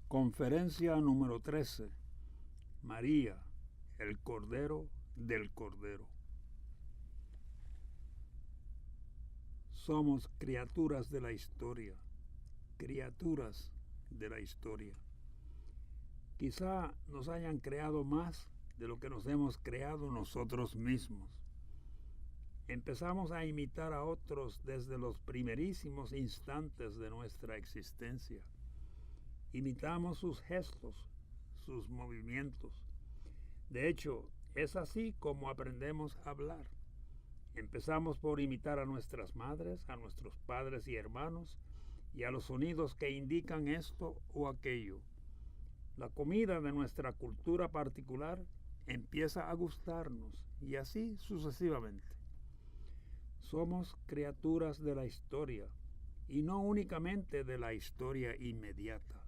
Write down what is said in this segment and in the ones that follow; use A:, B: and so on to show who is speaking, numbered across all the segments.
A: Conferencia número 13. María, el Cordero del Cordero. Somos criaturas de la historia, criaturas de la historia. Quizá nos hayan creado más de lo que nos hemos creado nosotros mismos. Empezamos a imitar a otros desde los primerísimos instantes de nuestra existencia. Imitamos sus gestos, sus movimientos. De hecho, es así como aprendemos a hablar. Empezamos por imitar a nuestras madres, a nuestros padres y hermanos, y a los sonidos que indican esto o aquello. La comida de nuestra cultura particular empieza a gustarnos, y así sucesivamente. Somos criaturas de la historia, y no únicamente de la historia inmediata.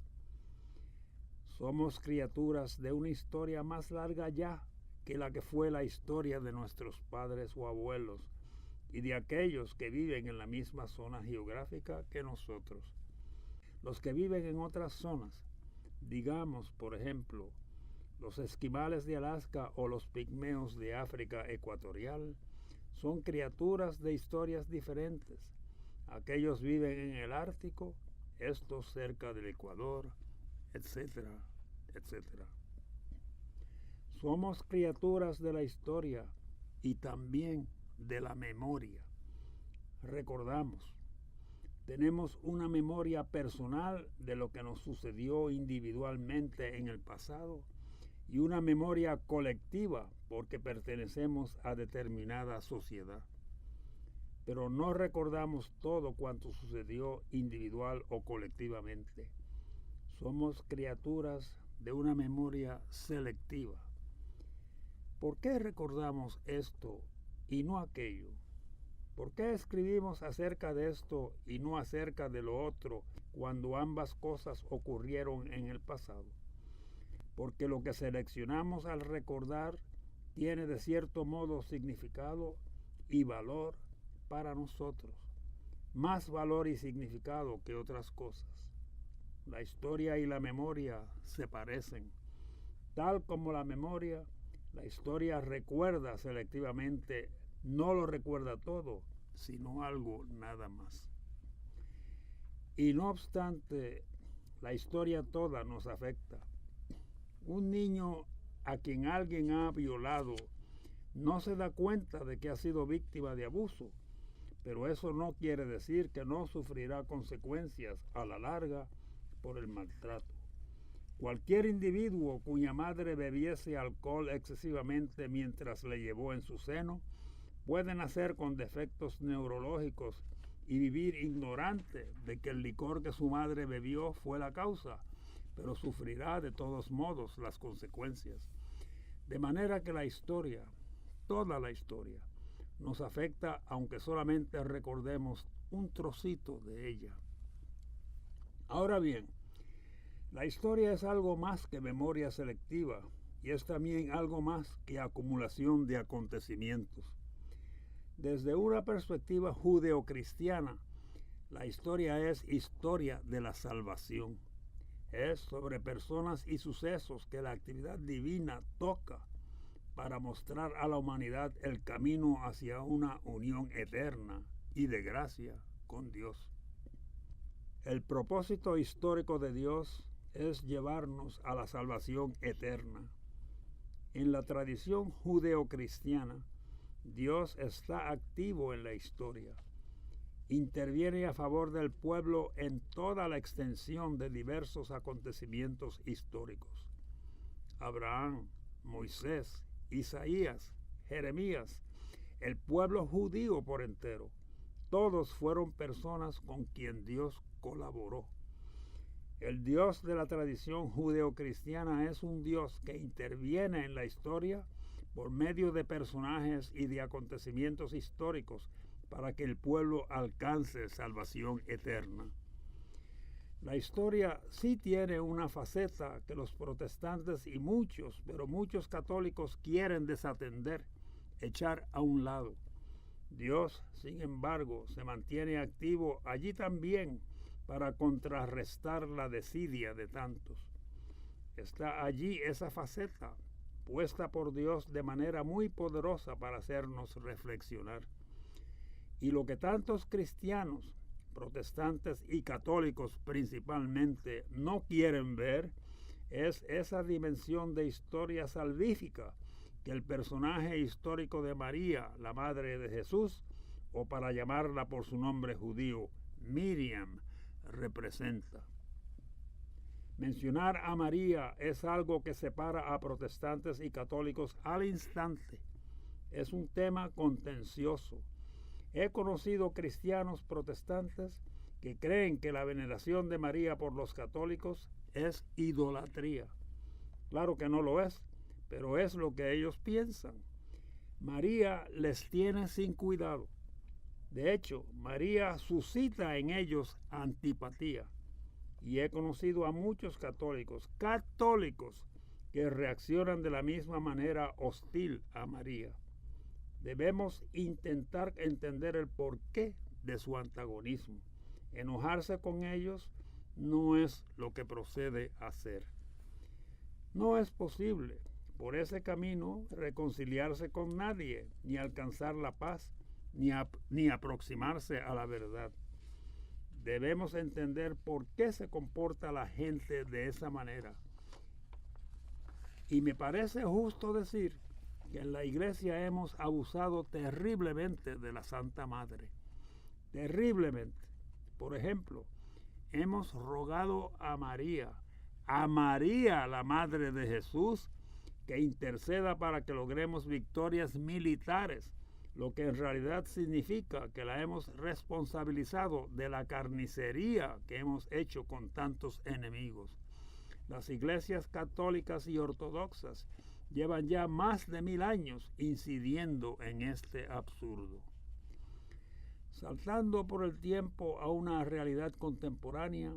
A: Somos criaturas de una historia más larga ya que la que fue la historia de nuestros padres o abuelos y de aquellos que viven en la misma zona geográfica que nosotros. Los que viven en otras zonas, digamos, por ejemplo, los esquimales de Alaska o los pigmeos de África ecuatorial, son criaturas de historias diferentes. Aquellos viven en el Ártico, estos cerca del Ecuador, etcétera, etcétera. Somos criaturas de la historia y también de la memoria. Recordamos, tenemos una memoria personal de lo que nos sucedió individualmente en el pasado y una memoria colectiva porque pertenecemos a determinada sociedad. Pero no recordamos todo cuanto sucedió individual o colectivamente. Somos criaturas de una memoria selectiva. ¿Por qué recordamos esto y no aquello? ¿Por qué escribimos acerca de esto y no acerca de lo otro cuando ambas cosas ocurrieron en el pasado? Porque lo que seleccionamos al recordar tiene de cierto modo significado y valor para nosotros, más valor y significado que otras cosas. La historia y la memoria se parecen. Tal como la memoria, la historia recuerda selectivamente, no lo recuerda todo, sino algo nada más. Y no obstante, la historia toda nos afecta. Un niño a quien alguien ha violado no se da cuenta de que ha sido víctima de abuso, pero eso no quiere decir que no sufrirá consecuencias a la larga por el maltrato. Cualquier individuo cuya madre bebiese alcohol excesivamente mientras le llevó en su seno puede nacer con defectos neurológicos y vivir ignorante de que el licor que su madre bebió fue la causa, pero sufrirá de todos modos las consecuencias. De manera que la historia, toda la historia, nos afecta aunque solamente recordemos un trocito de ella. Ahora bien, la historia es algo más que memoria selectiva y es también algo más que acumulación de acontecimientos. Desde una perspectiva judeocristiana, la historia es historia de la salvación. Es sobre personas y sucesos que la actividad divina toca para mostrar a la humanidad el camino hacia una unión eterna y de gracia con Dios. El propósito histórico de Dios es llevarnos a la salvación eterna. En la tradición judeocristiana, Dios está activo en la historia. Interviene a favor del pueblo en toda la extensión de diversos acontecimientos históricos. Abraham, Moisés, Isaías, Jeremías, el pueblo judío por entero, todos fueron personas con quien Dios colaboró. El Dios de la tradición judeocristiana es un Dios que interviene en la historia por medio de personajes y de acontecimientos históricos para que el pueblo alcance salvación eterna. La historia sí tiene una faceta que los protestantes y muchos, pero muchos católicos quieren desatender, echar a un lado. Dios, sin embargo, se mantiene activo allí también para contrarrestar la desidia de tantos. Está allí esa faceta puesta por Dios de manera muy poderosa para hacernos reflexionar. Y lo que tantos cristianos, protestantes y católicos principalmente, no quieren ver es esa dimensión de historia salvífica que el personaje histórico de María, la madre de Jesús, o para llamarla por su nombre judío, Miriam, representa. Mencionar a María es algo que separa a protestantes y católicos al instante. Es un tema contencioso. He conocido cristianos protestantes que creen que la veneración de María por los católicos es idolatría. Claro que no lo es, pero es lo que ellos piensan. María les tiene sin cuidado. De hecho, María suscita en ellos antipatía. Y he conocido a muchos católicos que reaccionan de la misma manera hostil a María. Debemos intentar entender el porqué de su antagonismo. Enojarse con ellos no es lo que procede a hacer. No es posible por ese camino reconciliarse con nadie, ni alcanzar la paz, ni aproximarse a la verdad. Debemos entender por qué se comporta la gente de esa manera. Y me parece justo decir que en la iglesia hemos abusado terriblemente de la Santa Madre. Terriblemente. Por ejemplo, hemos rogado a María, la Madre de Jesús, que interceda para que logremos victorias militares, lo que en realidad significa que la hemos responsabilizado de la carnicería que hemos hecho con tantos enemigos. Las iglesias católicas y ortodoxas llevan ya más de 1000 años incidiendo en este absurdo. Saltando por el tiempo a una realidad contemporánea,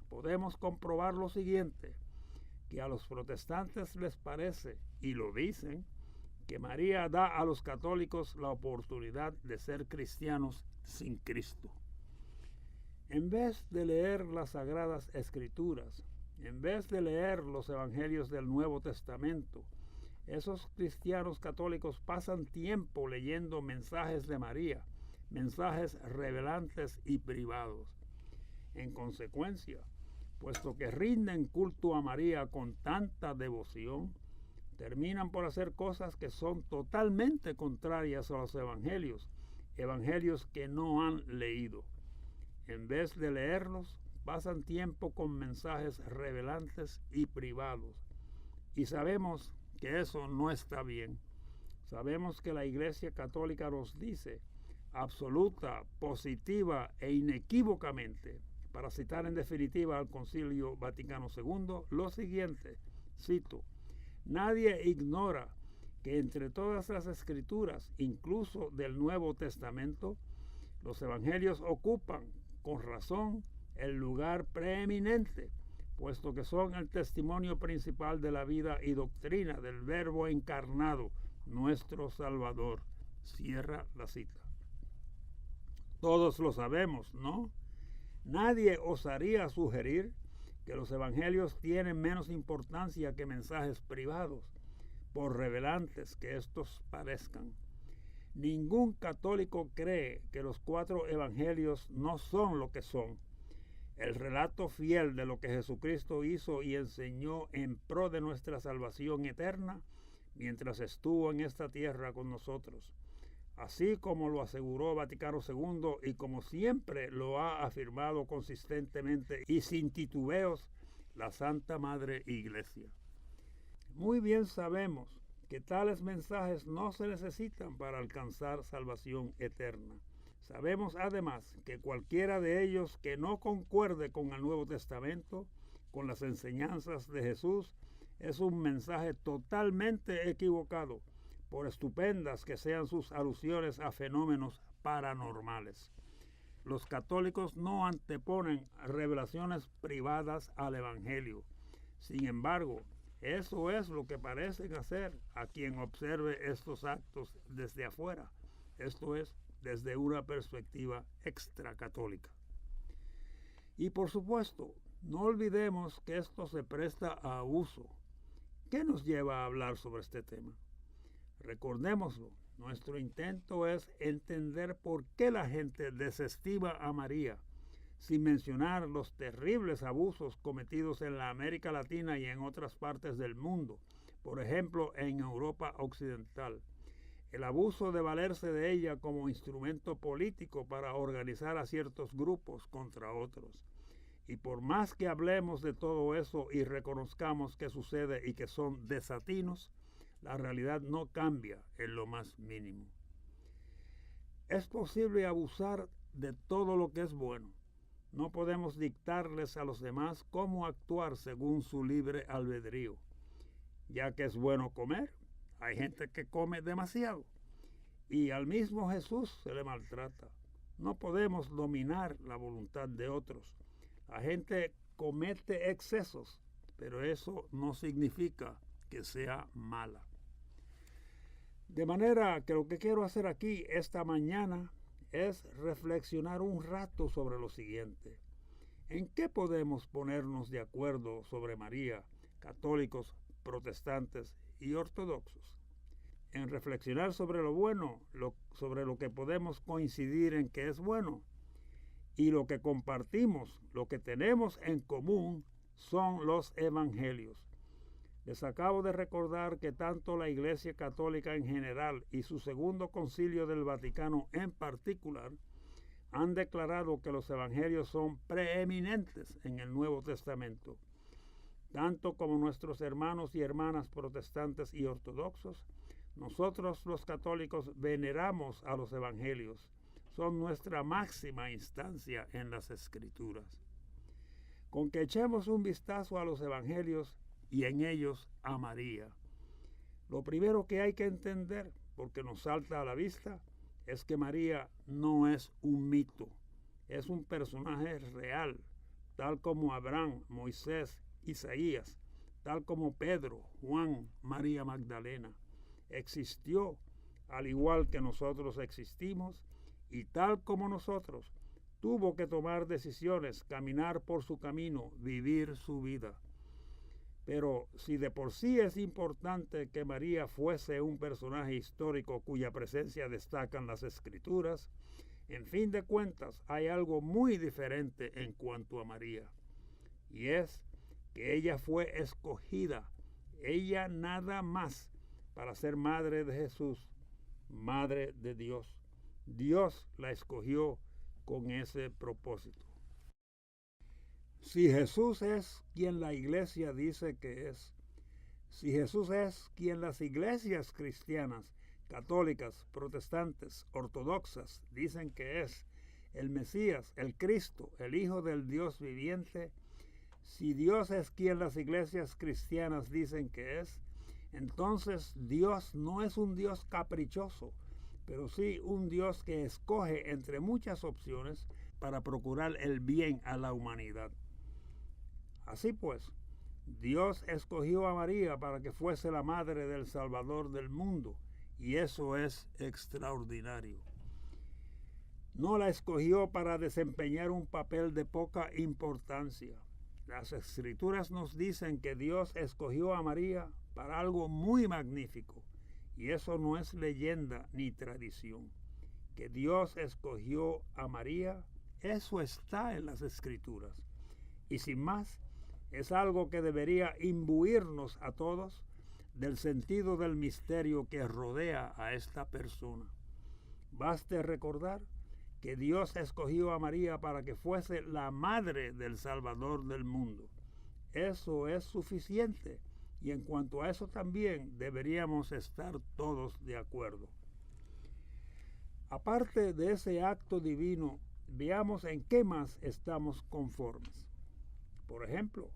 A: podemos comprobar lo siguiente, que a los protestantes les parece, y lo dicen, que María da a los católicos la oportunidad de ser cristianos sin Cristo. En vez de leer las Sagradas Escrituras, en vez de leer los Evangelios del Nuevo Testamento, esos cristianos católicos pasan tiempo leyendo mensajes de María, mensajes revelantes y privados. En consecuencia, puesto que rinden culto a María con tanta devoción, terminan por hacer cosas que son totalmente contrarias a los evangelios que no han leído. En vez de leerlos, pasan tiempo con mensajes revelantes y privados. Y sabemos que eso no está bien. Sabemos que la Iglesia Católica nos dice, absoluta, positiva e inequívocamente, para citar en definitiva al Concilio Vaticano II, lo siguiente, cito: nadie ignora que entre todas las escrituras, incluso del Nuevo Testamento, los evangelios ocupan, con razón, el lugar preeminente, puesto que son el testimonio principal de la vida y doctrina del Verbo encarnado, nuestro Salvador. Cierra la cita. Todos lo sabemos, ¿no? Nadie osaría sugerir que los evangelios tienen menos importancia que mensajes privados, por revelantes que estos parezcan. Ningún católico cree que los 4 evangelios no son lo que son, el relato fiel de lo que Jesucristo hizo y enseñó en pro de nuestra salvación eterna mientras estuvo en esta tierra con nosotros, así como lo aseguró Vaticano II y como siempre lo ha afirmado consistentemente y sin titubeos la Santa Madre Iglesia. Muy bien sabemos que tales mensajes no se necesitan para alcanzar salvación eterna. Sabemos además que cualquiera de ellos que no concuerde con el Nuevo Testamento, con las enseñanzas de Jesús, es un mensaje totalmente equivocado, por estupendas que sean sus alusiones a fenómenos paranormales. Los católicos no anteponen revelaciones privadas al Evangelio. Sin embargo, eso es lo que parecen hacer a quien observe estos actos desde afuera, esto es, desde una perspectiva extracatólica. Y por supuesto, no olvidemos que esto se presta a abuso. ¿Qué nos lleva a hablar sobre este tema? Recordémoslo, nuestro intento es entender por qué la gente desestima a María, sin mencionar los terribles abusos cometidos en la América Latina y en otras partes del mundo, por ejemplo en Europa Occidental. El abuso de valerse de ella como instrumento político para organizar a ciertos grupos contra otros. Y por más que hablemos de todo eso y reconozcamos que sucede y que son desatinos, la realidad no cambia en lo más mínimo. Es posible abusar de todo lo que es bueno. No podemos dictarles a los demás cómo actuar según su libre albedrío. Ya que es bueno comer, hay gente que come demasiado. Y al mismo Jesús se le maltrata. No podemos dominar la voluntad de otros. La gente comete excesos, pero eso no significa que sea mala. De manera que lo que quiero hacer aquí esta mañana es reflexionar un rato sobre lo siguiente. ¿En qué podemos ponernos de acuerdo sobre María, católicos, protestantes y ortodoxos? En reflexionar sobre lo bueno, sobre lo que podemos coincidir en que es bueno, y lo que compartimos, lo que tenemos en común, son los evangelios. Les acabo de recordar que tanto la Iglesia Católica en general y su segundo concilio del Vaticano en particular han declarado que los evangelios son preeminentes en el Nuevo Testamento. Tanto como nuestros hermanos y hermanas protestantes y ortodoxos, nosotros los católicos veneramos a los evangelios. Son nuestra máxima instancia en las Escrituras. Con que echemos un vistazo a los evangelios y en ellos a María. Lo primero que hay que entender, porque nos salta a la vista, es que María no es un mito, es un personaje real, tal como Abraham, Moisés, Isaías, tal como Pedro, Juan, María Magdalena. Existió al igual que nosotros existimos y tal como nosotros tuvo que tomar decisiones, caminar por su camino, vivir su vida. Pero si de por sí es importante que María fuese un personaje histórico cuya presencia destacan las Escrituras, en fin de cuentas hay algo muy diferente en cuanto a María. Y es que ella fue escogida, ella nada más, para ser madre de Jesús, madre de Dios. Dios la escogió con ese propósito. Si Jesús es quien la iglesia dice que es, si Jesús es quien las iglesias cristianas, católicas, protestantes, ortodoxas dicen que es, el Mesías, el Cristo, el Hijo del Dios viviente, si Dios es quien las iglesias cristianas dicen que es, entonces Dios no es un Dios caprichoso, pero sí un Dios que escoge entre muchas opciones para procurar el bien a la humanidad. Así pues, Dios escogió a María para que fuese la madre del Salvador del mundo, y eso es extraordinario. No la escogió para desempeñar un papel de poca importancia. Las Escrituras nos dicen que Dios escogió a María para algo muy magnífico, y eso no es leyenda ni tradición. Que Dios escogió a María, eso está en las Escrituras. Y sin más, es algo que debería imbuirnos a todos del sentido del misterio que rodea a esta persona. Baste recordar que Dios escogió a María para que fuese la madre del Salvador del mundo. Eso es suficiente, y en cuanto a eso también deberíamos estar todos de acuerdo. Aparte de ese acto divino, veamos en qué más estamos conformes. Por ejemplo,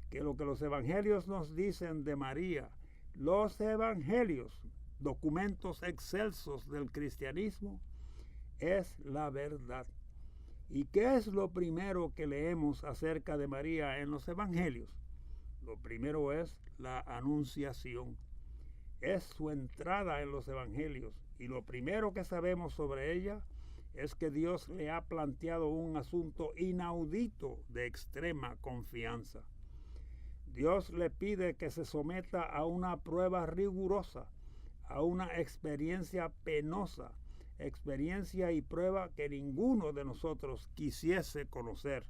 A: que lo que los evangelios nos dicen de María, los evangelios, documentos excelsos del cristianismo, es la verdad. ¿Y qué es lo primero que leemos acerca de María en los evangelios? Lo primero es la anunciación. Es su entrada en los evangelios, y lo primero que sabemos sobre ella es que Dios le ha planteado un asunto inaudito de extrema confianza. Dios le pide que se someta a una prueba rigurosa, a una experiencia penosa, experiencia y prueba que ninguno de nosotros quisiese conocer,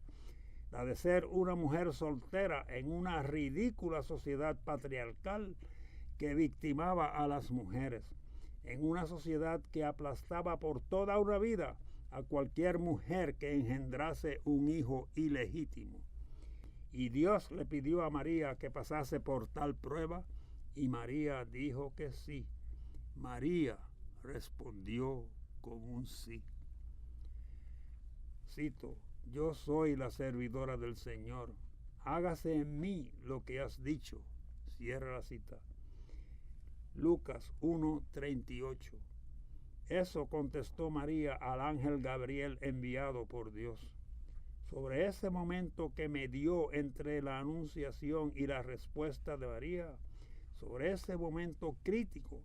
A: la de ser una mujer soltera en una ridícula sociedad patriarcal que victimaba a las mujeres, en una sociedad que aplastaba por toda una vida a cualquier mujer que engendrase un hijo ilegítimo. Y Dios le pidió a María que pasase por tal prueba, y María dijo que sí. María respondió con un sí. Cito: yo soy la servidora del Señor, hágase en mí lo que has dicho. Cierra la cita. Lucas 1:38. Eso contestó María al ángel Gabriel enviado por Dios. Sobre ese momento que medió entre la anunciación y la respuesta de María, sobre ese momento crítico,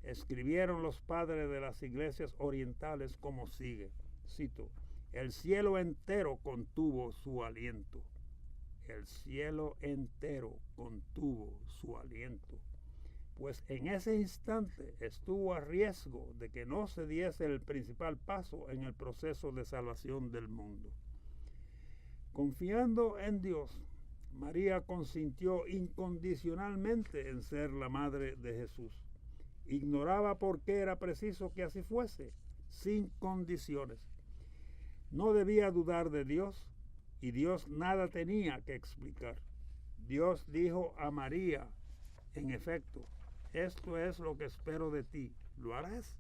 A: escribieron los padres de las iglesias orientales como sigue. Cito: el cielo entero contuvo su aliento. El cielo entero contuvo su aliento. Pues en ese instante estuvo a riesgo de que no se diese el principal paso en el proceso de salvación del mundo. Confiando en Dios, María consintió incondicionalmente en ser la madre de Jesús. Ignoraba por qué era preciso que así fuese, sin condiciones. No debía dudar de Dios, y Dios nada tenía que explicar. Dios dijo a María, en efecto, esto es lo que espero de ti, ¿lo harás?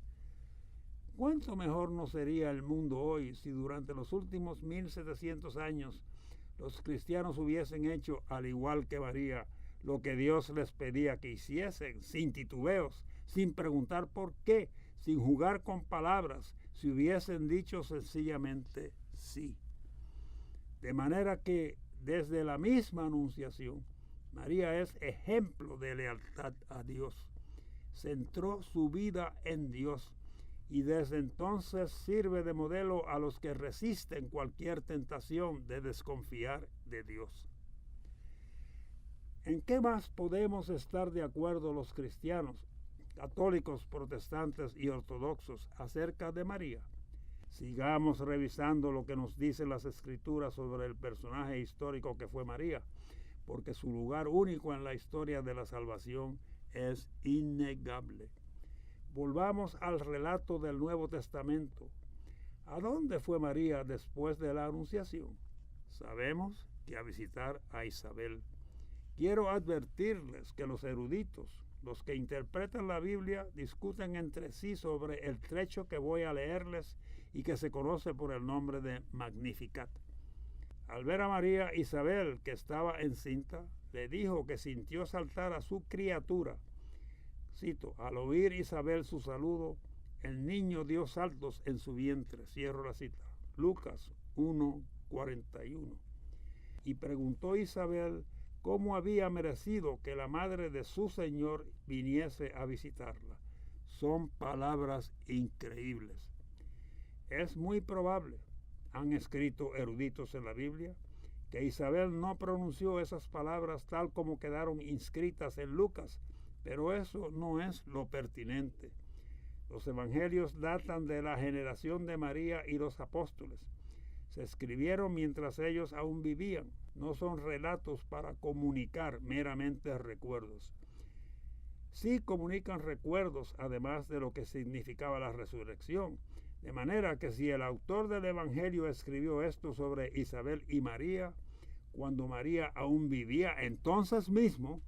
A: ¿Cuánto mejor no sería el mundo hoy si durante los últimos 1700 años los cristianos hubiesen hecho, al igual que María, lo que Dios les pedía que hiciesen, sin titubeos, sin preguntar por qué, sin jugar con palabras, si hubiesen dicho sencillamente sí? De manera que desde la misma anunciación, María es ejemplo de lealtad a Dios. Centró su vida en Dios y desde entonces sirve de modelo a los que resisten cualquier tentación de desconfiar de Dios. ¿En qué más podemos estar de acuerdo los cristianos, católicos, protestantes y ortodoxos acerca de María? Sigamos revisando lo que nos dicen las Escrituras sobre el personaje histórico que fue María, porque su lugar único en la historia de la salvación es innegable. Volvamos al relato del Nuevo Testamento. ¿A dónde fue María después de la Anunciación? Sabemos que a visitar a Isabel. Quiero advertirles que los eruditos, los que interpretan la Biblia, discuten entre sí sobre el trecho que voy a leerles y que se conoce por el nombre de Magnificat. Al ver a María, Isabel, que estaba encinta, le dijo que sintió saltar a su criatura. Cito: al oír Isabel su saludo, el niño dio saltos en su vientre. Cierro la cita. Lucas 1:41. Y preguntó Isabel cómo había merecido que la madre de su Señor viniese a visitarla. Son palabras increíbles. Es muy probable, han escrito eruditos en la Biblia, que Isabel no pronunció esas palabras tal como quedaron inscritas en Lucas, pero eso no es lo pertinente. Los evangelios datan de la generación de María y los apóstoles. Se escribieron mientras ellos aún vivían. No son relatos para comunicar meramente recuerdos. Sí comunican recuerdos, además de lo que significaba la resurrección. De manera que si el autor del Evangelio escribió esto sobre Isabel y María, cuando María aún vivía entonces mismo,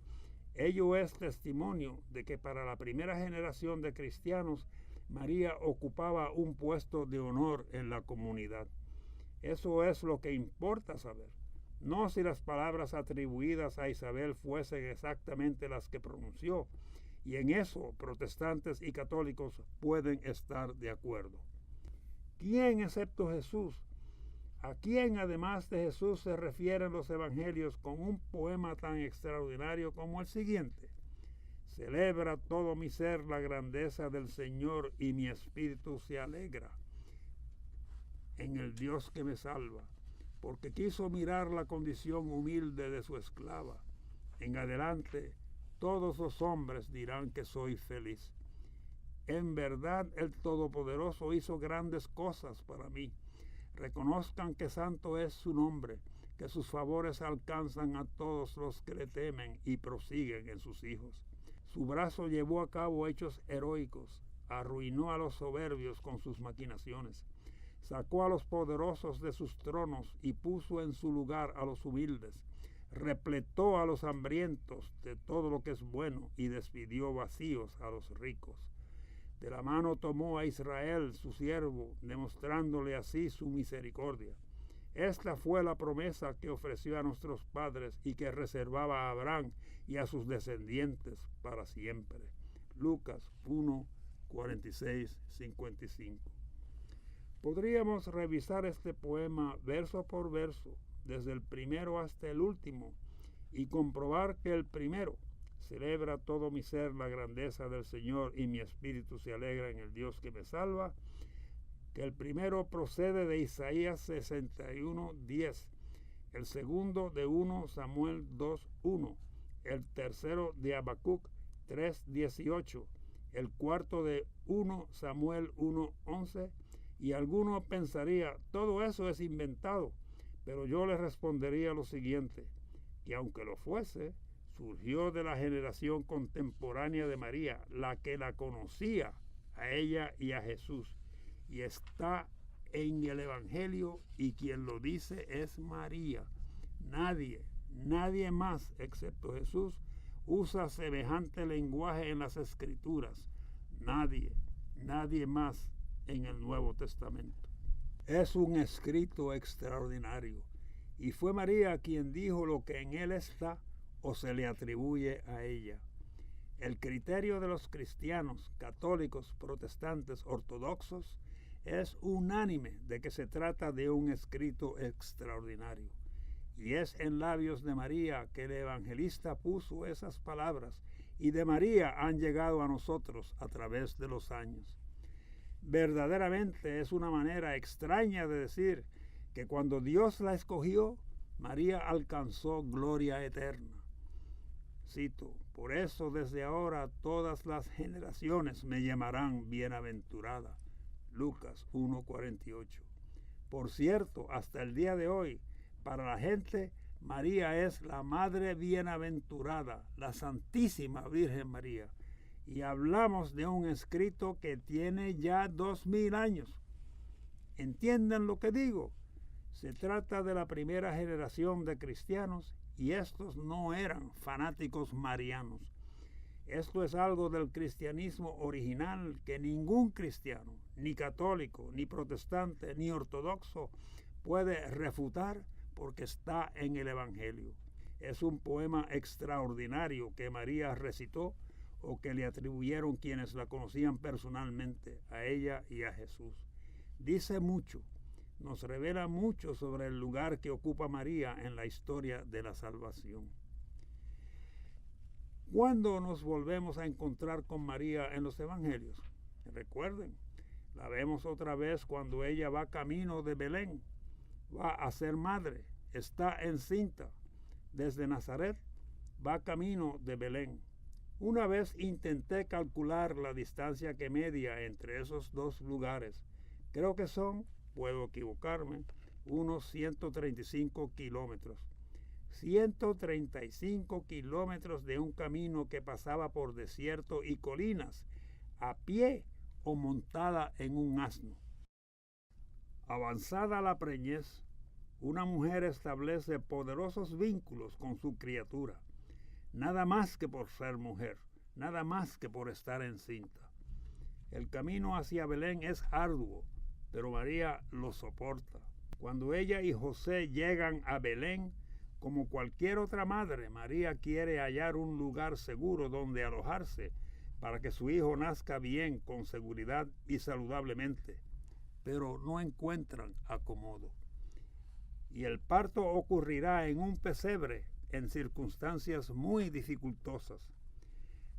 A: ello es testimonio de que para la primera generación de cristianos, María ocupaba un puesto de honor en la comunidad. Eso es lo que importa saber. No si las palabras atribuidas a Isabel fuesen exactamente las que pronunció, y en eso protestantes y católicos pueden estar de acuerdo. ¿Quién excepto Jesús? ¿A quién además de Jesús se refieren los evangelios con un poema tan extraordinario como el siguiente? Celebra todo mi ser la grandeza del Señor y mi espíritu se alegra. en el Dios que me salva, porque quiso mirar la condición humilde de su esclava. En adelante, todos los hombres dirán que soy feliz. En verdad, el Todopoderoso hizo grandes cosas para mí. Reconozcan que santo es su nombre, que sus favores alcanzan a todos los que le temen y prosiguen en sus hijos. Su brazo llevó a cabo hechos heroicos, arruinó a los soberbios con sus maquinaciones, sacó a los poderosos de sus tronos y puso en su lugar a los humildes, repletó a los hambrientos de todo lo que es bueno y despidió vacíos a los ricos. De la mano tomó a Israel, su siervo, demostrándole así su misericordia. Esta fue la promesa que ofreció a nuestros padres y que reservaba a Abraham y a sus descendientes para siempre. Lucas 1, 46, 55. Podríamos revisar este poema verso por verso, desde el primero hasta el último, y comprobar que el primero celebra todo mi ser la grandeza del Señor y mi espíritu se alegra en el Dios que me salva, que el primero procede de Isaías 61, 10, el segundo de 1 Samuel 2, 1, el tercero de Habacuc 3, 18, el cuarto de 1 Samuel 1, 11, y alguno pensaría, todo eso es inventado, pero yo le respondería lo siguiente, que aunque lo fuese, surgió de la generación contemporánea de María, la que la conocía a ella y a Jesús, y está en el Evangelio, y quien lo dice es María. Nadie más, excepto Jesús, usa semejante lenguaje en las Escrituras. Nadie más en el Nuevo Testamento. Es un escrito extraordinario, y fue María quien dijo lo que en él está o se le atribuye a ella. El criterio de los cristianos, católicos, protestantes, ortodoxos, es unánime de que se trata de un escrito extraordinario. Y es en labios de María que el evangelista puso esas palabras, y de María han llegado a nosotros a través de los años. Verdaderamente es una manera extraña de decir que cuando Dios la escogió, María alcanzó gloria eterna. Cito, por eso desde ahora todas las generaciones me llamarán bienaventurada. Lucas 1:48. Por cierto, hasta el día de hoy, para la gente, María es la Madre Bienaventurada, la Santísima Virgen María. Y hablamos de un escrito que tiene ya 2000 años. ¿Entienden lo que digo? Se trata de la primera generación de cristianos y estos no eran fanáticos marianos. Esto es algo del cristianismo original que ningún cristiano, ni católico, ni protestante, ni ortodoxo puede refutar porque está en el Evangelio. Es un poema extraordinario que María recitó o que le atribuyeron quienes la conocían personalmente, a ella y a Jesús. Dice mucho, nos revela mucho sobre el lugar que ocupa María en la historia de la salvación. ¿Cuándo nos volvemos a encontrar con María en los evangelios? Recuerden, la vemos otra vez cuando ella va camino de Belén, va a ser madre, está encinta. Desde Nazaret va camino de Belén. Una vez intenté calcular la distancia que media entre esos dos lugares. Creo que son, puedo equivocarme, unos 135 kilómetros. 135 kilómetros de un camino que pasaba por desierto y colinas, a pie o montada en un asno. Avanzada la preñez, una mujer establece poderosos vínculos con su criatura, nada más que por ser mujer, nada más que por estar encinta. El camino hacia Belén es arduo, pero María lo soporta. Cuando ella y José llegan a Belén, como cualquier otra madre, María quiere hallar un lugar seguro donde alojarse para que su hijo nazca bien, con seguridad y saludablemente, pero no encuentran acomodo. Y el parto ocurrirá en un pesebre, en circunstancias muy dificultosas.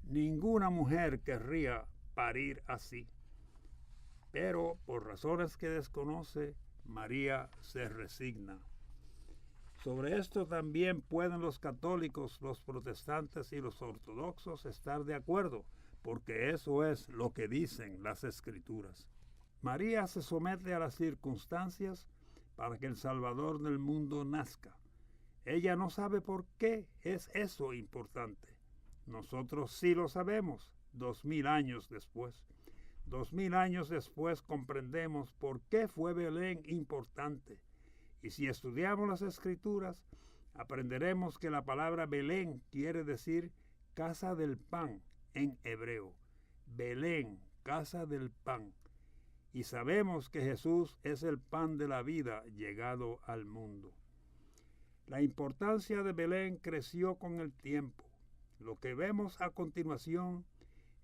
A: Ninguna mujer querría parir así, pero por razones que desconoce, María se resigna. Sobre esto también pueden los católicos, los protestantes y los ortodoxos estar de acuerdo, porque eso es lo que dicen las Escrituras. María se somete a las circunstancias para que el Salvador del mundo nazca. Ella no sabe por qué es eso importante. Nosotros sí lo sabemos, 2000 años después. 2000 años después comprendemos por qué fue Belén importante. Y si estudiamos las Escrituras, aprenderemos que la palabra Belén quiere decir casa del pan en hebreo. Belén, casa del pan. Y sabemos que Jesús es el pan de la vida llegado al mundo. La importancia de Belén creció con el tiempo. Lo que vemos a continuación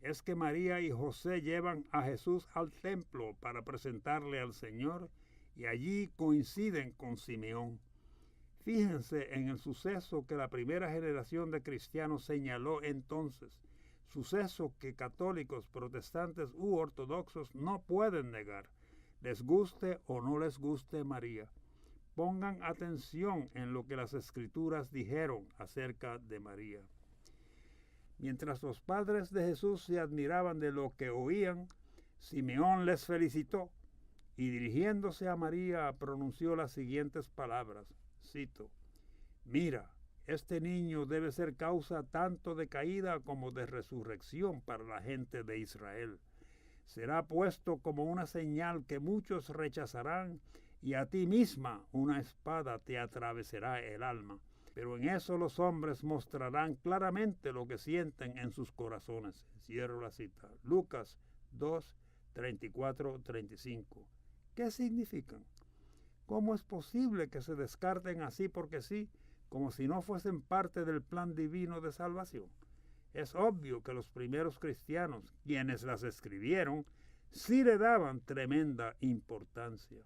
A: es que María y José llevan a Jesús al templo para presentarle al Señor y allí coinciden con Simeón. Fíjense en el suceso que la primera generación de cristianos señaló entonces, suceso que católicos, protestantes u ortodoxos no pueden negar, les guste o no les guste María. Pongan atención en lo que las Escrituras dijeron acerca de María. Mientras los padres de Jesús se admiraban de lo que oían, Simeón les felicitó y dirigiéndose a María pronunció las siguientes palabras, cito, «Mira, este niño debe ser causa tanto de caída como de resurrección para la gente de Israel. Será puesto como una señal que muchos rechazarán y a ti misma una espada te atravesará el alma. Pero en eso los hombres mostrarán claramente lo que sienten en sus corazones». Cierro la cita. Lucas 2, 34, 35. ¿Qué significan? ¿Cómo es posible que se descarten así porque sí, como si no fuesen parte del plan divino de salvación? Es obvio que los primeros cristianos, quienes las escribieron, sí le daban tremenda importancia.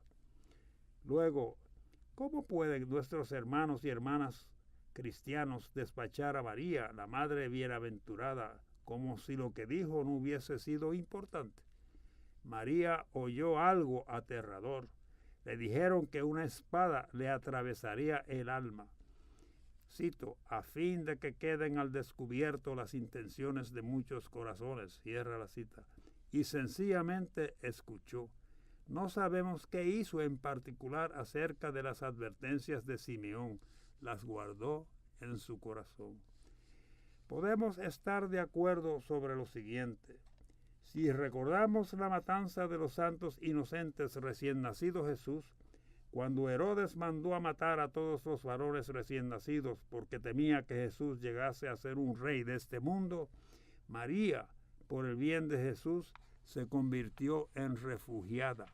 A: Luego, ¿cómo pueden nuestros hermanos y hermanas cristianos despachar a María, la Madre Bienaventurada, como si lo que dijo no hubiese sido importante? María oyó algo aterrador. Le dijeron que una espada le atravesaría el alma. Cito, a fin de que queden al descubierto las intenciones de muchos corazones. Cierra la cita. Y sencillamente escuchó. No sabemos qué hizo en particular acerca de las advertencias de Simeón. Las guardó en su corazón. Podemos estar de acuerdo sobre lo siguiente. Si recordamos la matanza de los santos inocentes recién nacido Jesús, cuando Herodes mandó a matar a todos los varones recién nacidos porque temía que Jesús llegase a ser un rey de este mundo, María, por el bien de Jesús, se convirtió en refugiada.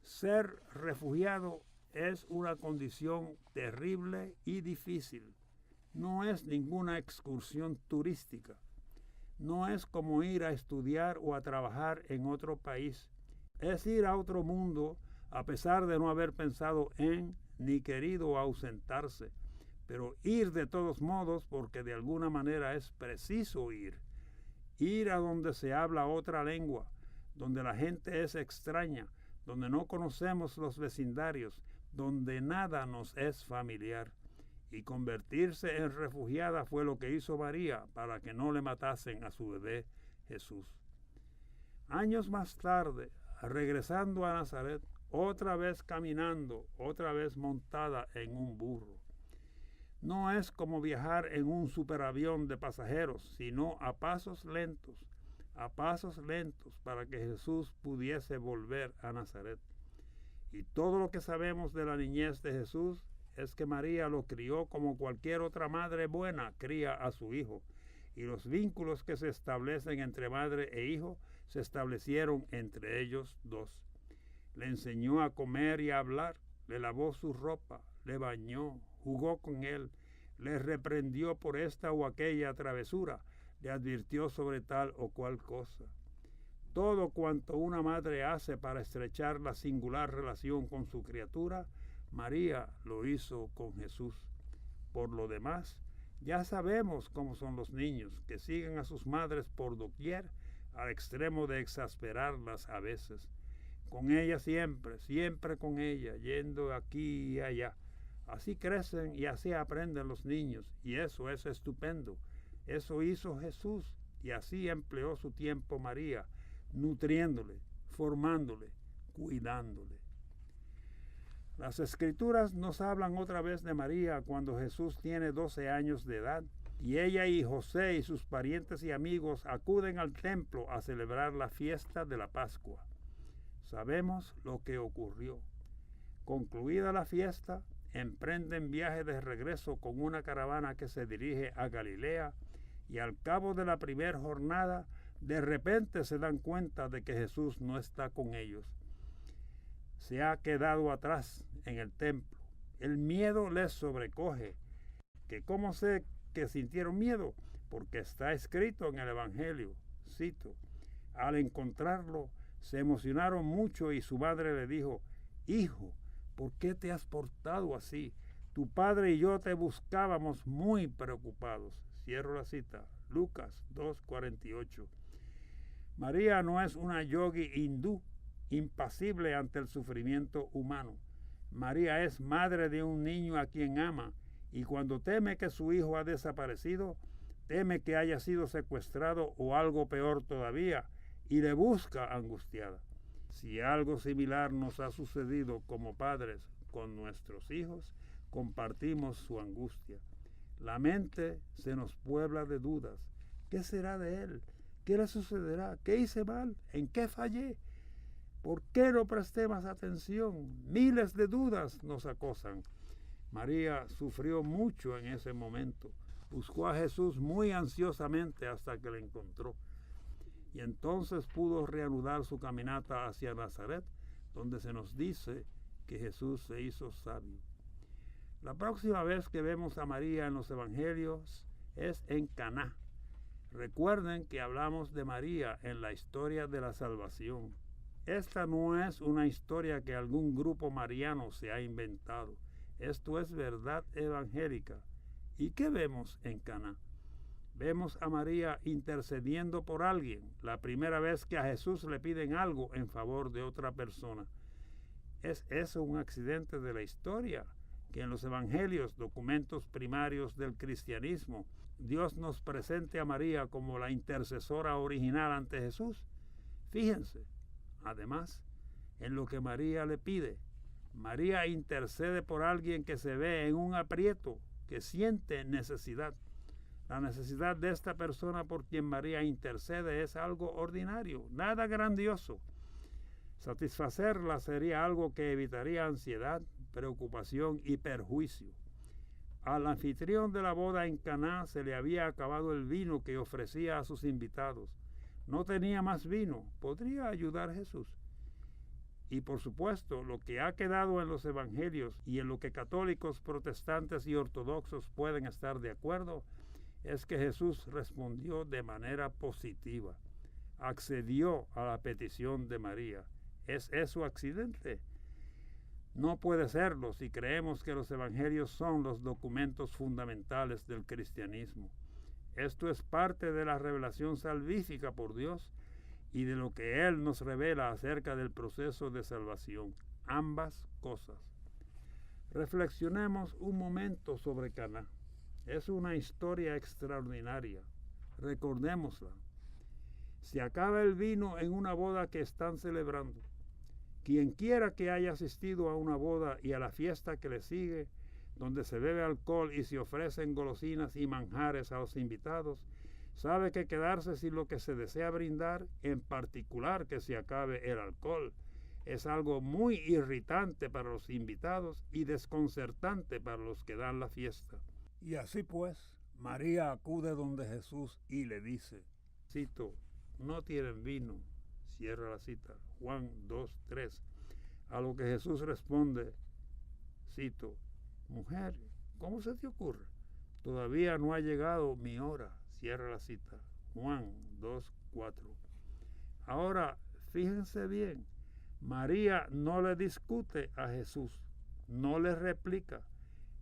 A: Ser refugiado es una condición terrible y difícil. No es ninguna excursión turística. No es como ir a estudiar o a trabajar en otro país. Es ir a otro mundo a pesar de no haber pensado en ni querido ausentarse. Pero ir de todos modos porque de alguna manera es preciso ir. Ir a donde se habla otra lengua, donde la gente es extraña, donde no conocemos los vecindarios, donde nada nos es familiar. Y convertirse en refugiada fue lo que hizo María para que no le matasen a su bebé Jesús. Años más tarde, regresando a Nazaret, otra vez caminando, otra vez montada en un burro. No es como viajar en un superavión de pasajeros, sino a pasos lentos para que Jesús pudiese volver a Nazaret. Y todo lo que sabemos de la niñez de Jesús es que María lo crió como cualquier otra madre buena cría a su hijo, y los vínculos que se establecen entre madre e hijo se establecieron entre ellos dos. Le enseñó a comer y a hablar, le lavó su ropa, le bañó, jugó con él, le reprendió por esta o aquella travesura, le advirtió sobre tal o cual cosa. Todo cuanto una madre hace para estrechar la singular relación con su criatura, María lo hizo con Jesús. Por lo demás, ya sabemos cómo son los niños, que siguen a sus madres por doquier, al extremo de exasperarlas a veces. con ella siempre, siempre con ella, yendo aquí y allá. Así crecen y así aprenden los niños, y eso es estupendo. Eso hizo Jesús, y así empleó su tiempo María, nutriéndole, formándole, cuidándole. Las Escrituras nos hablan otra vez de María cuando Jesús tiene 12 años de edad, y ella y José y sus parientes y amigos acuden al templo a celebrar la fiesta de la Pascua. Sabemos lo que ocurrió. Concluida la fiesta, emprenden viaje de regreso con una caravana que se dirige a Galilea, y al cabo de la primera jornada, de repente se dan cuenta de que Jesús no está con ellos. Se ha quedado atrás en el templo. El miedo les sobrecoge. ¿Cómo sé que sintieron miedo? Porque está escrito en el Evangelio. Cito: al encontrarlo, se emocionaron mucho y su madre le dijo: Hijo, ¿por qué te has portado así? Tu padre y yo te buscábamos muy preocupados. Cierro la cita. Lucas 2:48. María no es una yogi hindú impasible ante el sufrimiento humano. María es madre de un niño a quien ama, y cuando teme que su hijo ha desaparecido, teme que haya sido secuestrado o algo peor todavía, y le busca angustiada. Si algo similar nos ha sucedido como padres con nuestros hijos, compartimos su angustia. La mente se nos puebla de dudas. ¿Qué será de él? ¿Qué le sucederá? ¿Qué hice mal? ¿En qué fallé? ¿Por qué no presté más atención? Miles de dudas nos acosan. María sufrió mucho en ese momento. Buscó a Jesús muy ansiosamente hasta que le encontró. Y entonces pudo reanudar su caminata hacia Nazaret, donde se nos dice que Jesús se hizo sabio. La próxima vez que vemos a María en los evangelios es en Caná. Recuerden que hablamos de María en la historia de la salvación. Esta no es una historia que algún grupo mariano se ha inventado. Esto es verdad evangélica. ¿Y qué vemos en Caná? Vemos a María intercediendo por alguien, la primera vez que a Jesús le piden algo en favor de otra persona. ¿Es eso un accidente de la historia? Que en los evangelios, documentos primarios del cristianismo, Dios nos presente a María como la intercesora original ante Jesús. Fíjense, además, en lo que María le pide. María intercede por alguien que se ve en un aprieto, que siente necesidad. La necesidad de esta persona por quien María intercede es algo ordinario, nada grandioso. Satisfacerla sería algo que evitaría ansiedad, preocupación y perjuicio. Al anfitrión de la boda en Caná se le había acabado el vino que ofrecía a sus invitados. No tenía más vino. ¿Podría ayudar Jesús? Y por supuesto, lo que ha quedado en los evangelios y en lo que católicos, protestantes y ortodoxos pueden estar de acuerdo es que Jesús respondió de manera positiva. Accedió a la petición de María. ¿Es eso accidente? No puede serlo si creemos que los evangelios son los documentos fundamentales del cristianismo. Esto es parte de la revelación salvífica por Dios y de lo que Él nos revela acerca del proceso de salvación. Ambas cosas. Reflexionemos un momento sobre Caná. Es una historia extraordinaria. Recordémosla. Se acaba el vino en una boda que están celebrando. Quien quiera que haya asistido a una boda y a la fiesta que le sigue, donde se bebe alcohol y se ofrecen golosinas y manjares a los invitados, sabe que quedarse sin lo que se desea brindar, en particular que se acabe el alcohol, es algo muy irritante para los invitados y desconcertante para los que dan la fiesta. Y así pues, María acude donde Jesús y le dice, cito, no tienen vino. Cierra la cita, Juan 2:3. A lo que Jesús responde, cito, mujer, ¿cómo se te ocurre? Todavía no ha llegado mi hora. Cierra la cita, Juan 2:4. Ahora, fíjense bien, María no le discute a Jesús, no le replica.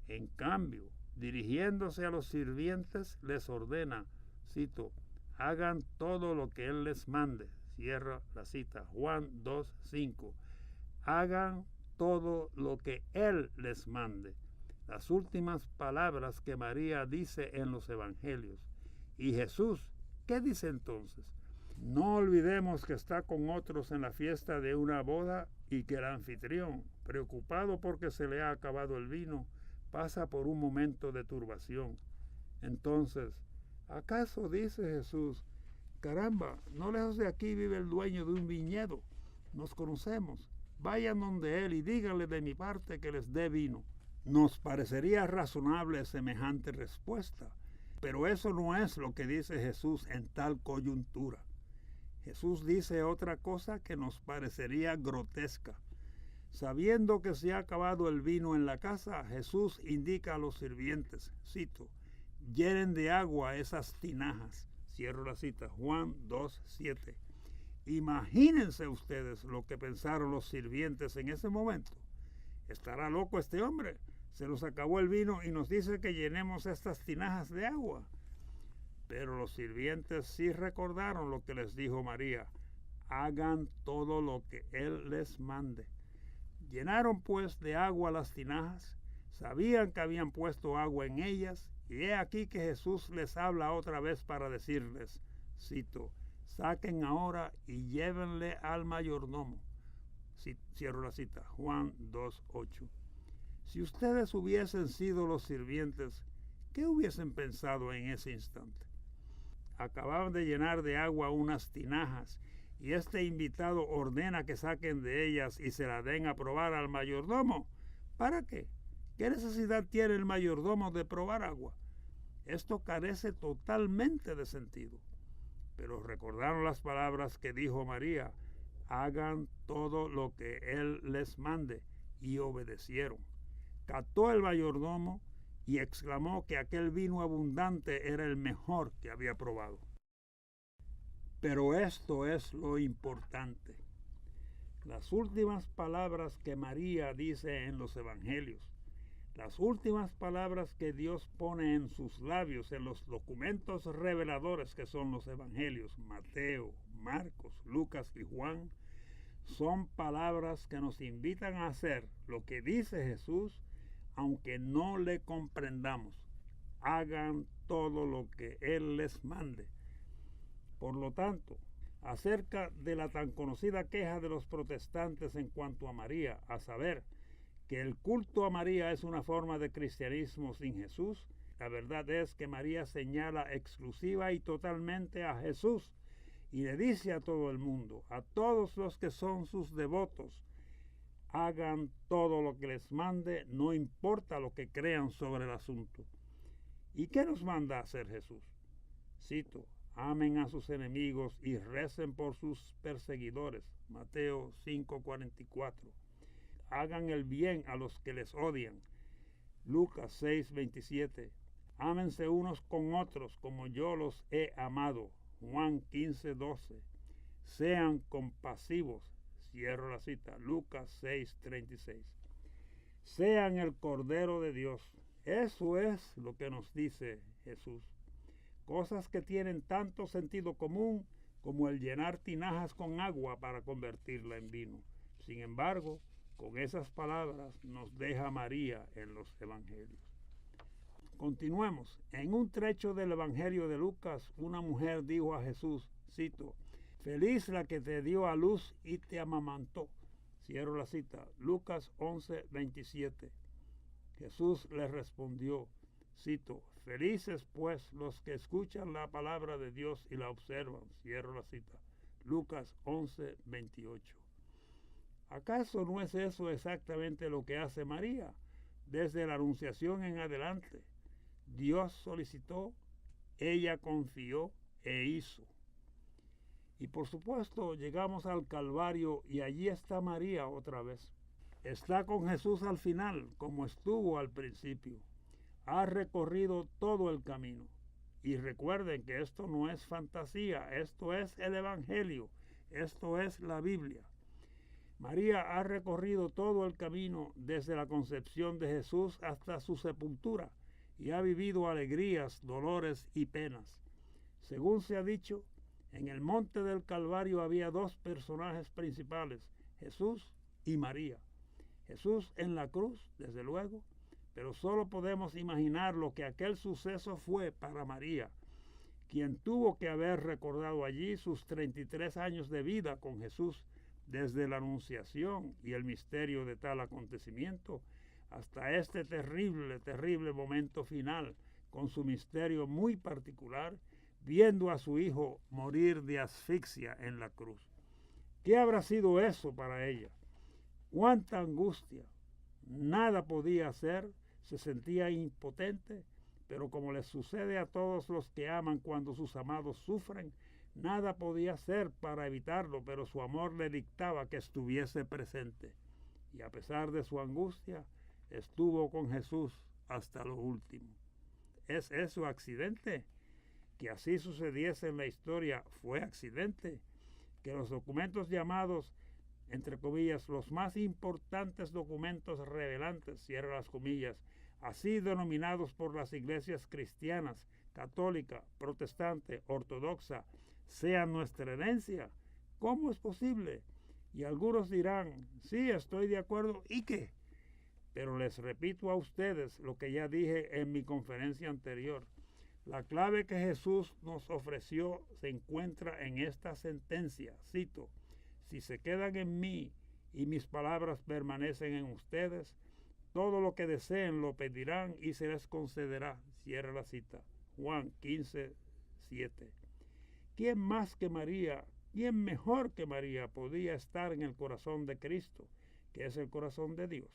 A: En cambio, dirigiéndose a los sirvientes, les ordena, cito, hagan todo lo que Él les mande. Cierra la cita. Juan 2:5. Hagan todo lo que Él les mande. Las últimas palabras que María dice en los evangelios. ¿Y Jesús qué dice entonces? No olvidemos que está con otros en la fiesta de una boda y que el anfitrión, preocupado porque se le ha acabado el vino, pasa por un momento de turbación. Entonces, ¿acaso dice Jesús, caramba, no lejos de aquí vive el dueño de un viñedo? Nos conocemos. Vayan donde él y díganle de mi parte que les dé vino. Nos parecería razonable semejante respuesta, pero eso no es lo que dice Jesús en tal coyuntura. Jesús dice otra cosa que nos parecería grotesca. Sabiendo que se ha acabado el vino en la casa, Jesús indica a los sirvientes, cito, llenen de agua esas tinajas. Cierro la cita, Juan 2:7. Imagínense ustedes lo que pensaron los sirvientes en ese momento. ¿Estará loco este hombre? Se nos acabó el vino y nos dice que llenemos estas tinajas de agua. Pero los sirvientes sí recordaron lo que les dijo María. Hagan todo lo que Él les mande. Llenaron pues de agua las tinajas, sabían que habían puesto agua en ellas, y he aquí que Jesús les habla otra vez para decirles, cito, saquen ahora y llévenle al mayordomo. Cierro la cita, Juan 2:8. Si ustedes hubiesen sido los sirvientes, ¿qué hubiesen pensado en ese instante? Acababan de llenar de agua unas tinajas, y este invitado ordena que saquen de ellas y se la den a probar al mayordomo. ¿Para qué? ¿Qué necesidad tiene el mayordomo de probar agua? Esto carece totalmente de sentido. Pero recordaron las palabras que dijo María, hagan todo lo que Él les mande, y obedecieron. Cató el mayordomo y exclamó que aquel vino abundante era el mejor que había probado. Pero esto es lo importante. Las últimas palabras que María dice en los evangelios, las últimas palabras que Dios pone en sus labios en los documentos reveladores que son los evangelios, Mateo, Marcos, Lucas y Juan, son palabras que nos invitan a hacer lo que dice Jesús, aunque no le comprendamos. Hagan todo lo que Él les mande. Por lo tanto, acerca de la tan conocida queja de los protestantes en cuanto a María, a saber, que el culto a María es una forma de cristianismo sin Jesús, la verdad es que María señala exclusiva y totalmente a Jesús y le dice a todo el mundo, a todos los que son sus devotos, hagan todo lo que les mande, no importa lo que crean sobre el asunto. ¿Y qué nos manda a hacer Jesús? Cito, amen a sus enemigos y recen por sus perseguidores. Mateo 5:44. Hagan el bien a los que les odian. Lucas 6:27. Ámense unos con otros como yo los he amado. Juan 15:12. Sean compasivos. Cierro la cita. Lucas 6:36. Sean el Cordero de Dios. Eso es lo que nos dice Jesús. Cosas que tienen tanto sentido común como el llenar tinajas con agua para convertirla en vino. Sin embargo, con esas palabras nos deja María en los evangelios. Continuemos. En un trecho del evangelio de Lucas, una mujer dijo a Jesús, cito, feliz la que te dio a luz y te amamantó. Cierro la cita. Lucas 11:27. Jesús le respondió, cito, felices pues los que escuchan la palabra de Dios y la observan. Cierro la cita. Lucas 11:28. ¿Acaso no es eso exactamente lo que hace María? Desde la anunciación en adelante, Dios solicitó, ella confió e hizo. Y por supuesto llegamos al Calvario y allí está María otra vez. Está con Jesús al final, como estuvo al principio. Ha recorrido todo el camino. Y recuerden que esto no es fantasía, esto es el Evangelio, esto es la Biblia. María ha recorrido todo el camino desde la concepción de Jesús hasta su sepultura y ha vivido alegrías, dolores y penas. Según se ha dicho, En el monte del Calvario había dos personajes principales, Jesús y María. Jesús en la cruz, desde luego, pero solo podemos imaginar lo que aquel suceso fue para María, quien tuvo que haber recordado allí sus 33 años de vida con Jesús, desde la anunciación y el misterio de tal acontecimiento hasta este terrible momento final, con su misterio muy particular, viendo a su hijo morir de asfixia en la cruz. ¿Qué habrá sido eso para ella? ¡Cuánta angustia! Nada podía hacer, se sentía impotente, pero como les sucede a todos los que aman cuando sus amados sufren, nada podía hacer para evitarlo, pero su amor le dictaba que estuviese presente. Y a pesar de su angustia, estuvo con Jesús hasta lo último. ¿Es eso accidente? Que así sucediese en la historia fue accidente. Que los documentos llamados, entre comillas, los más importantes documentos revelantes, cierra las comillas, así denominados por las iglesias cristianas, católica, protestante, ortodoxa, sean nuestra herencia. ¿Cómo es posible? Y algunos dirán, sí, estoy de acuerdo, ¿y qué? Pero les repito a ustedes lo que ya dije en mi conferencia anterior. La clave que Jesús nos ofreció se encuentra en esta sentencia, cito, si se quedan en mí y mis palabras permanecen en ustedes, todo lo que deseen lo pedirán y se les concederá. Cierra la cita. Juan 15, 7. ¿Quién más que María, quién mejor que María podía estar en el corazón de Cristo, que es el corazón de Dios?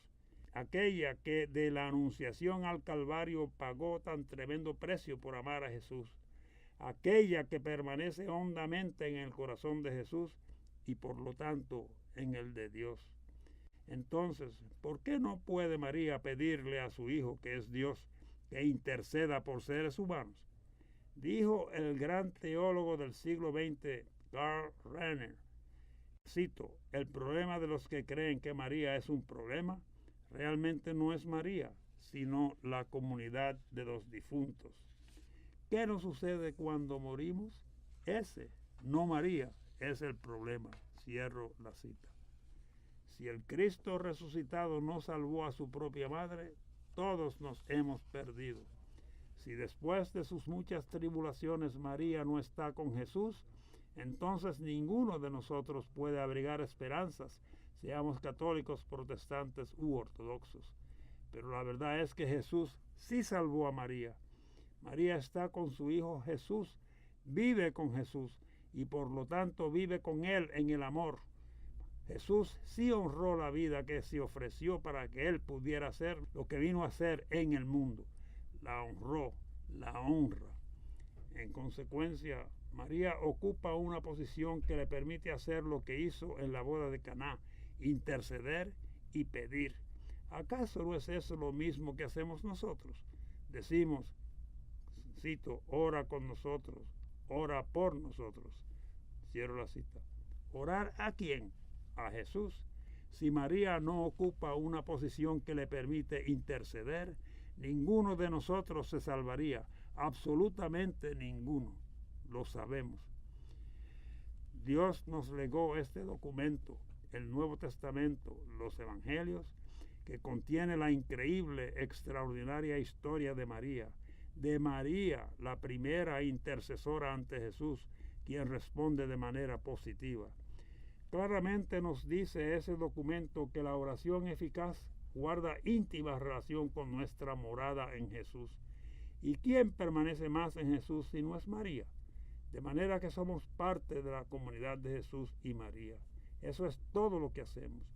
A: Aquella que de la anunciación al Calvario pagó tan tremendo precio por amar a Jesús. Aquella que permanece hondamente en el corazón de Jesús y por lo tanto en el de Dios. Entonces, ¿por qué no puede María pedirle a su Hijo, que es Dios, que interceda por seres humanos? Dijo el gran teólogo del siglo XX, Karl Rahner, cito, el problema de los que creen que María es un problema, realmente no es María, sino la comunidad de los difuntos. ¿Qué nos sucede cuando morimos? Ese, no María, es el problema. Cierro la cita. Si el Cristo resucitado no salvó a su propia madre, todos nos hemos perdido. Si después de sus muchas tribulaciones María no está con Jesús, entonces ninguno de nosotros puede abrigar esperanzas, seamos católicos, protestantes u ortodoxos. Pero la verdad es que Jesús sí salvó a María. María está con su Hijo Jesús, vive con Jesús y por lo tanto vive con Él en el amor. Jesús sí honró la vida que se ofreció para que Él pudiera hacer lo que vino a hacer en el mundo. La honró, la honra. En consecuencia, María ocupa una posición que le permite hacer lo que hizo en la boda de Caná, interceder y pedir. ¿Acaso no es eso lo mismo que hacemos nosotros? Decimos, cito, ora con nosotros, ora por nosotros. Cierro la cita. ¿Orar a quién? A Jesús. Si María no ocupa una posición que le permite interceder, ninguno de nosotros se salvaría, absolutamente ninguno, lo sabemos. Dios nos legó este documento, el Nuevo Testamento, los Evangelios, que contiene la increíble, extraordinaria historia de María, la primera intercesora ante Jesús, quien responde de manera positiva. Claramente nos dice ese documento que la oración eficaz guarda íntima relación con nuestra morada en Jesús. ¿Y quién permanece más en Jesús si no es María? De manera que somos parte de la comunidad de Jesús y María. Eso es todo lo que hacemos.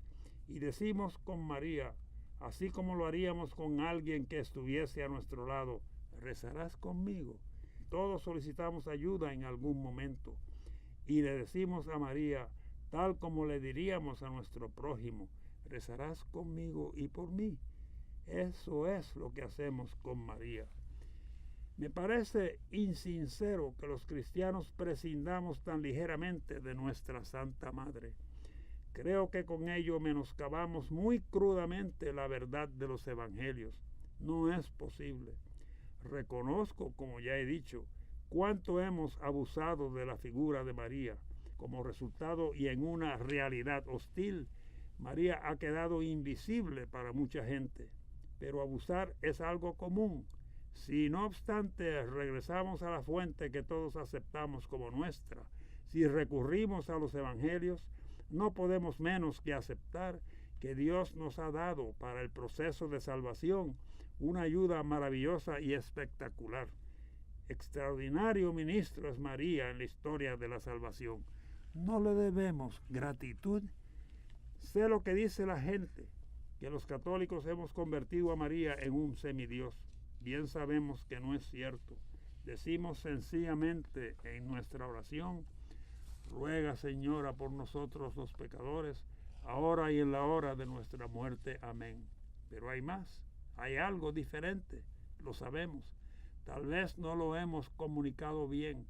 A: Y decimos con María, así como lo haríamos con alguien que estuviese a nuestro lado, rezarás conmigo. Todos solicitamos ayuda en algún momento. Y le decimos a María, tal como le diríamos a nuestro prójimo, rezarás conmigo y por mí. Eso es lo que hacemos con María. Me parece insincero que los cristianos prescindamos tan ligeramente de nuestra Santa Madre. Creo que con ello menoscabamos muy crudamente la verdad de los evangelios. No es posible. Reconozco, como ya he dicho, cuánto hemos abusado de la figura de María. Como resultado y en una realidad hostil, María ha quedado invisible para mucha gente, pero abusar es algo común. Si no obstante regresamos a la fuente que todos aceptamos como nuestra, si recurrimos a los evangelios, no podemos menos que aceptar que Dios nos ha dado para el proceso de salvación una ayuda maravillosa y espectacular. Extraordinario ministro es María en la historia de la salvación. ¿No le debemos gratitud? Sé lo que dice la gente, que los católicos hemos convertido a María en un semidios. Bien sabemos que no es cierto. Decimos sencillamente en nuestra oración: ruega, Señora, por nosotros los pecadores, ahora y en la hora de nuestra muerte. Amén. Pero hay más, hay algo diferente, lo sabemos. Tal vez no lo hemos comunicado bien,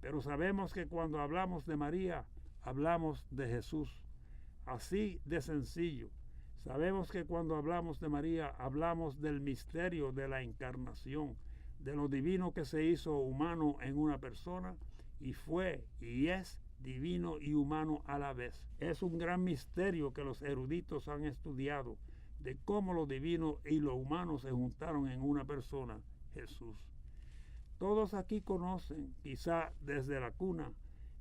A: pero sabemos que cuando hablamos de María, hablamos de Jesús. Así de sencillo. Sabemos que cuando hablamos de María, hablamos del misterio de la encarnación, de lo divino que se hizo humano en una persona y fue y es divino y humano a la vez. Es un gran misterio que los eruditos han estudiado, de cómo lo divino y lo humano se juntaron en una persona, Jesús. Todos aquí conocen, quizá desde la cuna,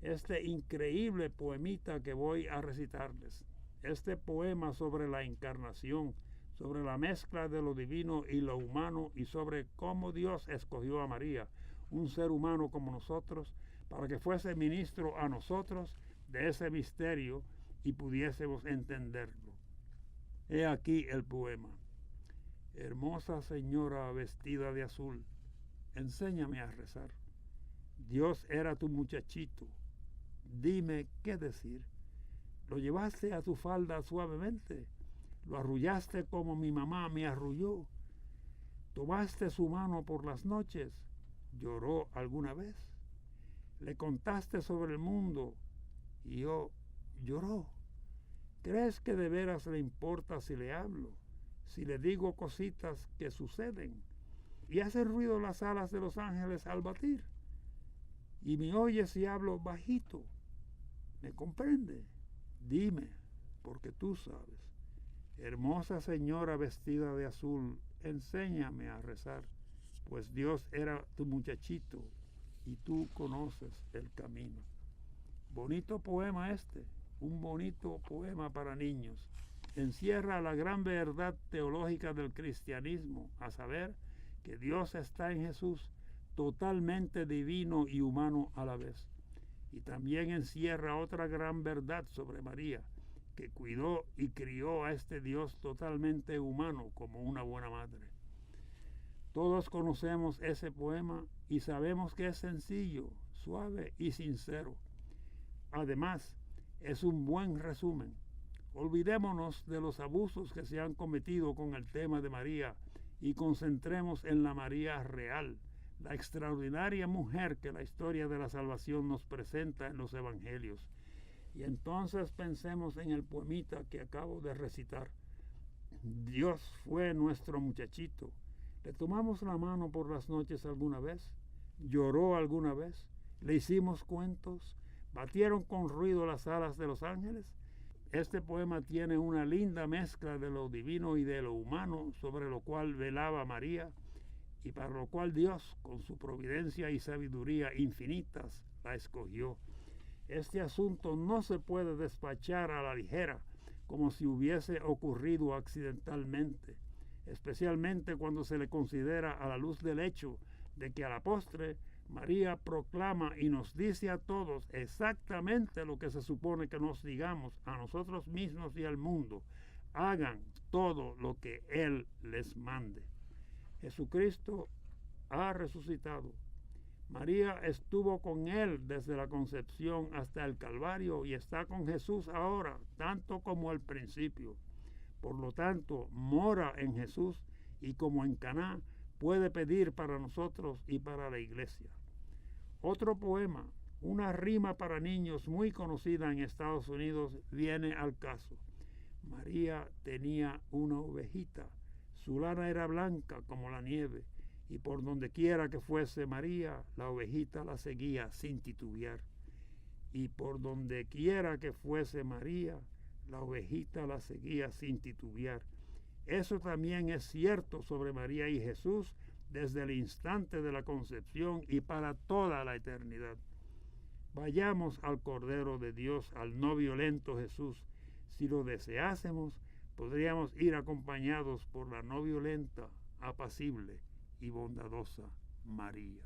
A: este increíble poemita que voy a recitarles. Este poema sobre la encarnación, sobre la mezcla de lo divino y lo humano y sobre cómo Dios escogió a María, un ser humano como nosotros, para que fuese ministro a nosotros de ese misterio y pudiésemos entenderlo. He aquí el poema. Hermosa señora vestida de azul, enséñame a rezar. Dios era tu muchachito, dime qué decir. Lo llevaste a tu falda suavemente, lo arrullaste como mi mamá me arrulló. Tomaste su mano por las noches, ¿lloró alguna vez? Le contaste sobre el mundo y lloró. ¿Crees que de veras le importa si le hablo, si le digo cositas que suceden? Y hacen ruido las alas de los ángeles al batir. Y me oye si hablo bajito. ¿Me comprende? Dime, porque tú sabes. Hermosa señora vestida de azul, enséñame a rezar, pues Dios era tu muchachito y tú conoces el camino. Bonito poema este, un bonito poema para niños. Encierra la gran verdad teológica del cristianismo, a saber que Dios está en Jesús, totalmente divino y humano a la vez. Y también encierra otra gran verdad sobre María, que cuidó y crió a este Dios totalmente humano como una buena madre. Todos conocemos ese poema y sabemos que es sencillo, suave y sincero. Además, es un buen resumen. Olvidémonos de los abusos que se han cometido con el tema de María y concentremos en la María real, la extraordinaria mujer que la historia de la salvación nos presenta en los evangelios. Y entonces pensemos en el poemita que acabo de recitar. Dios fue nuestro muchachito. ¿Le tomamos la mano por las noches alguna vez? ¿Lloró alguna vez? ¿Le hicimos cuentos? ¿Batieron con ruido las alas de los ángeles? Este poema tiene una linda mezcla de lo divino y de lo humano, sobre lo cual velaba María, y para lo cual Dios, con su providencia y sabiduría infinitas, la escogió. Este asunto no se puede despachar a la ligera, como si hubiese ocurrido accidentalmente, especialmente cuando se le considera a la luz del hecho de que a la postre María proclama y nos dice a todos exactamente lo que se supone que nos digamos a nosotros mismos y al mundo: hagan todo lo que Él les mande. Jesucristo ha resucitado. María estuvo con Él desde la concepción hasta el Calvario y está con Jesús ahora, tanto como al principio. Por lo tanto, mora en Jesús y como en Caná puede pedir para nosotros y para la iglesia. Otro poema, una rima para niños muy conocida en Estados Unidos, viene al caso. María tenía una ovejita, su lana era blanca como la nieve, Y por donde quiera que fuese María, la ovejita la seguía sin titubear. Y por donde quiera que fuese María, la ovejita la seguía sin titubear. Eso también es cierto sobre María y Jesús desde el instante de la concepción y para toda la eternidad. Vayamos al Cordero de Dios, al no violento Jesús. Si lo deseásemos, podríamos ir acompañados por la no violenta, apacible y bondadosa María.